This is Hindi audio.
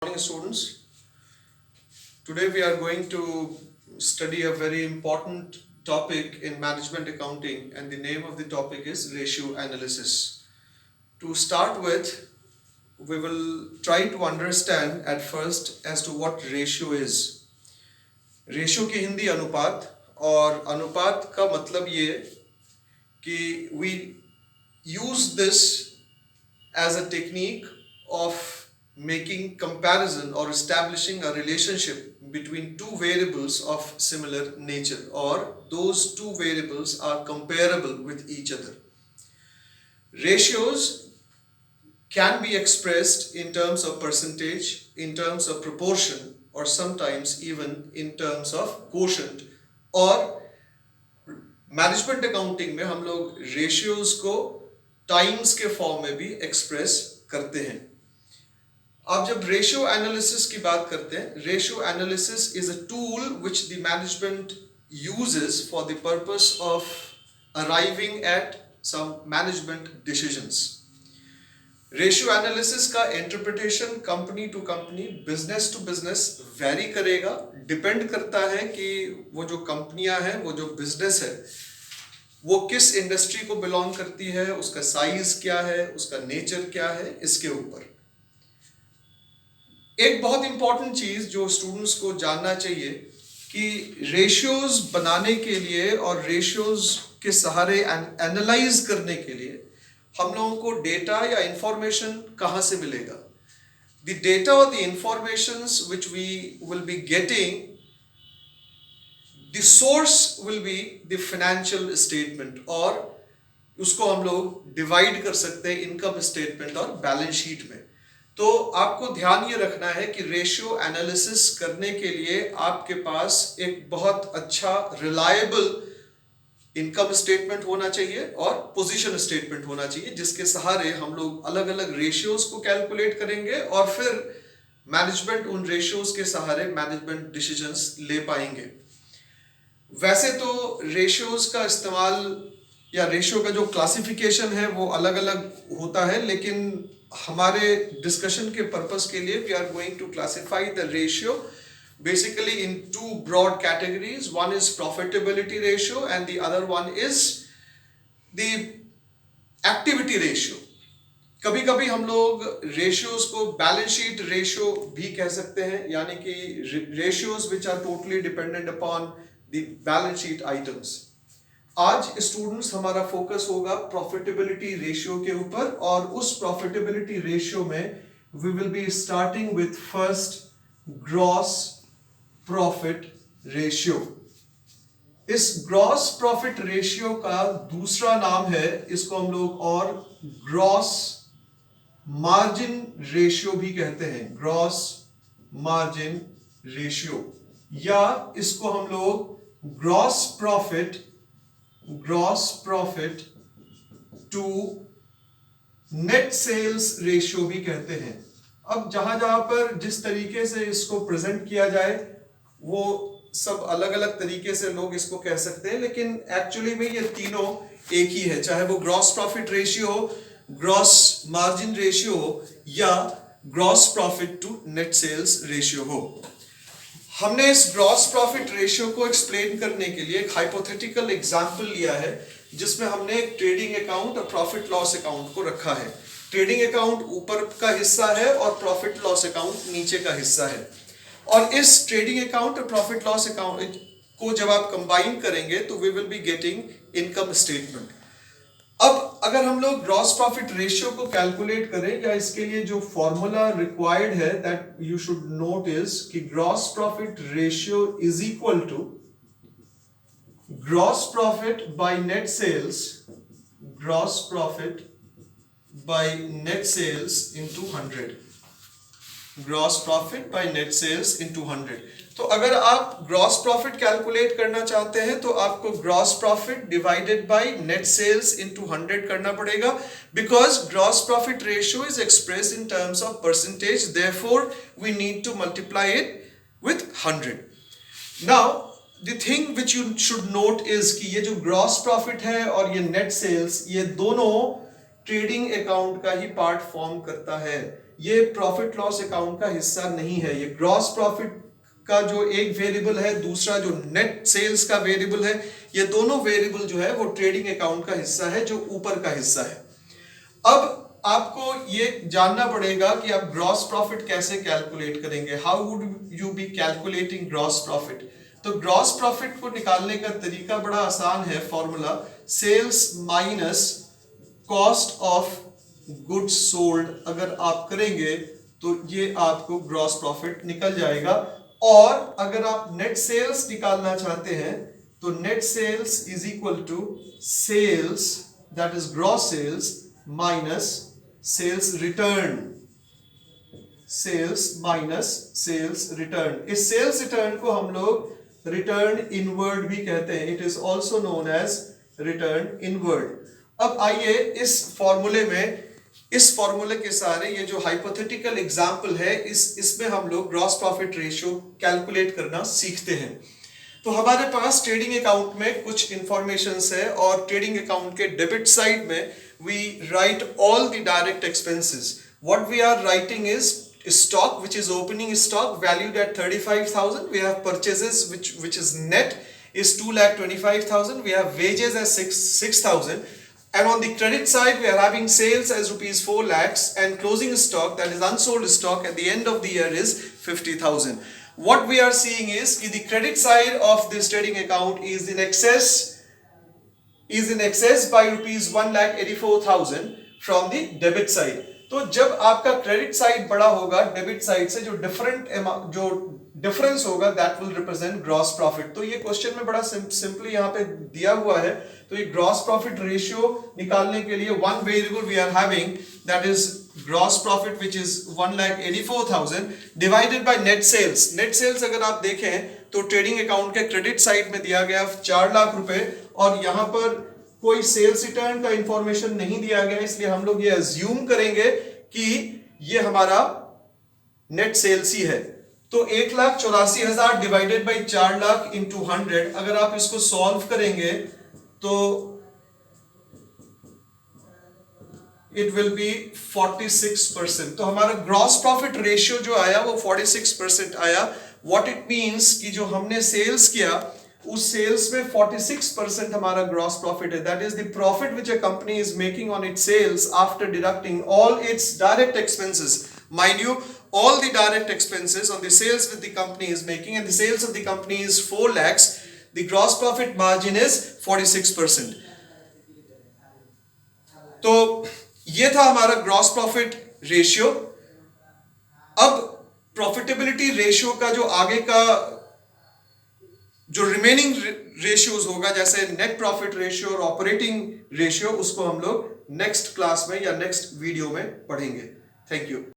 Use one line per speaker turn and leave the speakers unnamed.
Morning, students. Today we are going to study a very important topic in management accounting, and the name of the topic is ratio analysis. To start with, we will try to understand at first as to what ratio is. Ratio की हिंदी अनुपात, और अनुपात का मतलब ये कि we use this as a technique of making comparison or establishing a relationship between two variables of similar nature, or those two variables are comparable with each other. Ratios can be expressed in terms of percentage, in terms of proportion, or sometimes even in terms of quotient. और मैनेजमेंट अकाउंटिंग में हम लोग रेशियोज को टाइम्स के फॉर्म में भी एक्सप्रेस करते हैं. आप जब रेशियो एनालिसिस की बात करते हैं, ratio analysis is a tool which the management uses for the purpose of arriving at some management decisions. Ratio analysis का interpretation company to company, business to business vary करेगा. डिपेंड करता है कि वो जो कंपनियां हैं, वो जो बिजनेस है, वो किस इंडस्ट्री को बिलोंग करती है, उसका साइज क्या है, उसका नेचर क्या है, इसके ऊपर. एक बहुत इंपॉर्टेंट चीज जो स्टूडेंट्स को जानना चाहिए कि रेशियोज बनाने के लिए और रेशियोज के सहारे एनालाइज करने के लिए हम लोगों को डेटा या इंफॉर्मेशन कहाँ से मिलेगा. द डेटा और the informations which we will be getting, the source will be the financial statement, और उसको हम लोग डिवाइड कर सकते हैं इनकम स्टेटमेंट और बैलेंस शीट में. तो आपको ध्यान ये रखना है कि रेशियो एनालिसिस करने के लिए आपके पास एक बहुत अच्छा रिलायबल इनकम स्टेटमेंट होना चाहिए और पोजीशन स्टेटमेंट होना चाहिए, जिसके सहारे हम लोग अलग अलग रेशियोज को कैलकुलेट करेंगे और फिर मैनेजमेंट उन रेशियोज के सहारे मैनेजमेंट डिसीजंस ले पाएंगे. वैसे तो रेशियोज का इस्तेमाल या रेशियो का जो क्लासिफिकेशन है वो अलग अलग होता है, लेकिन हमारे डिस्कशन के पर्पस के लिए we are going to classify the ratio basically in two broad categories. One is profitability ratio and the other one is the activity ratio. कभी कभी हम लोग रेशियोज को बैलेंस शीट रेशियो भी कह सकते हैं, यानी कि ratios which are totally dependent upon the balance sheet items. आज स्टूडेंट्स हमारा फोकस होगा प्रॉफिटेबिलिटी रेशियो के ऊपर, और उस प्रॉफिटेबिलिटी रेशियो में we will be starting with first gross profit ratio. इस ग्रॉस प्रॉफिट रेशियो का दूसरा नाम है, इसको हम लोग और ग्रॉस मार्जिन रेशियो भी कहते हैं. ग्रॉस मार्जिन रेशियो, या इसको हम लोग gross profit to net sales ratio भी कहते हैं. अब जहां जहां पर जिस तरीके से इसको प्रेजेंट किया जाए वो सब अलग अलग तरीके से लोग इसको कह सकते हैं, लेकिन एक्चुअली में ये तीनों एक ही है, चाहे वो gross profit ratio, gross margin ratio या gross profit to net sales ratio हो. हमने इस ग्रॉस प्रॉफिट रेशियो को एक्सप्लेन करने के लिए एक हाइपोथेटिकल एग्जांपल लिया है, जिसमें हमने एक ट्रेडिंग अकाउंट और प्रॉफिट लॉस अकाउंट को रखा है. ट्रेडिंग अकाउंट ऊपर का हिस्सा है और प्रॉफिट लॉस अकाउंट नीचे का हिस्सा है. और इस ट्रेडिंग अकाउंट और प्रॉफिट लॉस अकाउंट को जब आप कंबाइन करेंगे तो we will be getting income statement. अब अगर हम लोग ग्रॉस प्रॉफिट रेशियो को कैलकुलेट करें, या इसके लिए जो फॉर्मूला रिक्वायर्ड है that you should note is कि gross profit ratio is equal to gross profit by net sales, gross profit by net sales into 100. Gross profit by net sales into 100. तो अगर आप ग्रॉस प्रॉफिट कैलकुलेट करना चाहते हैं तो आपको gross profit divided by net sales into 100 करना पड़ेगा, because gross profit ratio is expressed in terms of percentage, therefore we need to multiply it with 100. Now the thing which you should note is कि ये जो ग्रॉस प्रॉफिट है और ये नेट सेल्स, ये दोनों ट्रेडिंग अकाउंट का ही पार्ट फॉर्म करता है. ये प्रॉफिट लॉस अकाउंट का हिस्सा नहीं है। ये ग्रॉस प्रॉफिट का जो एक वेरिएबल है, दूसरा जो नेट सेल्स का वेरिएबल है, ये दोनों वेरिएबल जो है वो ट्रेडिंग अकाउंट का हिस्सा है, जो ऊपर का हिस्सा है। अब आपको ये जानना पड़ेगा कि आप ग्रॉस प्रॉफिट कैसे कैलकुलेट करेंगे। How would you be calculating gross profit? तो ग्रॉस प्रॉफिट को निकालने का तरीका बड़ा आसान है। Formula sales minus cost of goods sold अगर आप करेंगे तो ये आपको ग्रॉस प्रॉफिट निकल जाएगा। और अगर आप नेट सेल्स निकालना चाहते हैं तो net sales is equal to sales, that is gross sales minus sales return, sales minus sales return. इस सेल्स रिटर्न को हम लोग रिटर्न इनवर्ड भी कहते हैं। It is also known as return inward. अब आइए इस फॉर्मूले में, इस फॉर्मूले के सारे ये जो हाइपोथेटिकल एग्जांपल है, इसमें हम लोग ग्रॉस प्रॉफिट रेशियो कैलकुलेट करना सीखते हैं। तो हमारे पास ट्रेडिंग अकाउंट में कुछ इंफॉर्मेशंस है और ट्रेडिंग अकाउंट के डेबिट साइड में we write all the direct expenses. What we are writing is stock, which is opening stock valued at 35,000. We have purchases which is net is 2,25,000. We have wages as 6,000. And on the credit side, we are having sales as rupees 4 lakhs and closing stock, that is unsold stock, at the end of the year is 50,000. What we are seeing is the credit side of this trading account is in excess by rupees 1,84,000 from the debit side. तो जब आपका क्रेडिट साइड बड़ा होगा डेबिट साइड से, जो डिफरेंस होगा that will represent gross profit. तो ये क्वेश्चन में बड़ा सिंपली यहाँ पे दिया हुआ है। तो ये ग्रॉस प्रॉफिट रेशियो निकालने के लिए one variable we are having, that is gross profit which is 1,84,000 divided by net sales. Net sales अगर आप देखें तो ट्रेडिंग अकाउंट के क्रेडिट साइड में दिया गया 4 लाख रुपए और यहाँ पर कोई सेल्स रिटर्न का इंफॉर्मेशन नहीं दिया गया, इसलिए हम लोग ये अज्यूम करेंगे कि ये हमारा नेट सेल्स ही है। तो 1,84,000 डिवाइडेड बाई 4 लाख इंटू 100, अगर आप इसको सॉल्व करेंगे तो इट विल बी 46%। तो हमारा ग्रॉस प्रॉफिट रेशियो जो आया वो 46% आया। व्हाट इट मींस कि जो हमने सेल्स किया उस सेल्स में 46% हमारा ग्रॉस प्रॉफिट है। That is the profit which a company is making on its sales after deducting all its direct expenses. Mind you, all the direct expenses on the sales that the company is making, and the sales of the company is 4 lakhs, the gross profit margin is 46%. तो ये था हमारा ग्रॉस प्रॉफिट रेशियो। अब प्रॉफिटेबिलिटी रेशियो का जो आगे का जो रिमेनिंग रेशियोज होगा, जैसे नेट प्रॉफिट रेशियो और ऑपरेटिंग रेशियो, उसको हम लोग नेक्स्ट क्लास में या नेक्स्ट वीडियो में पढ़ेंगे। Thank you.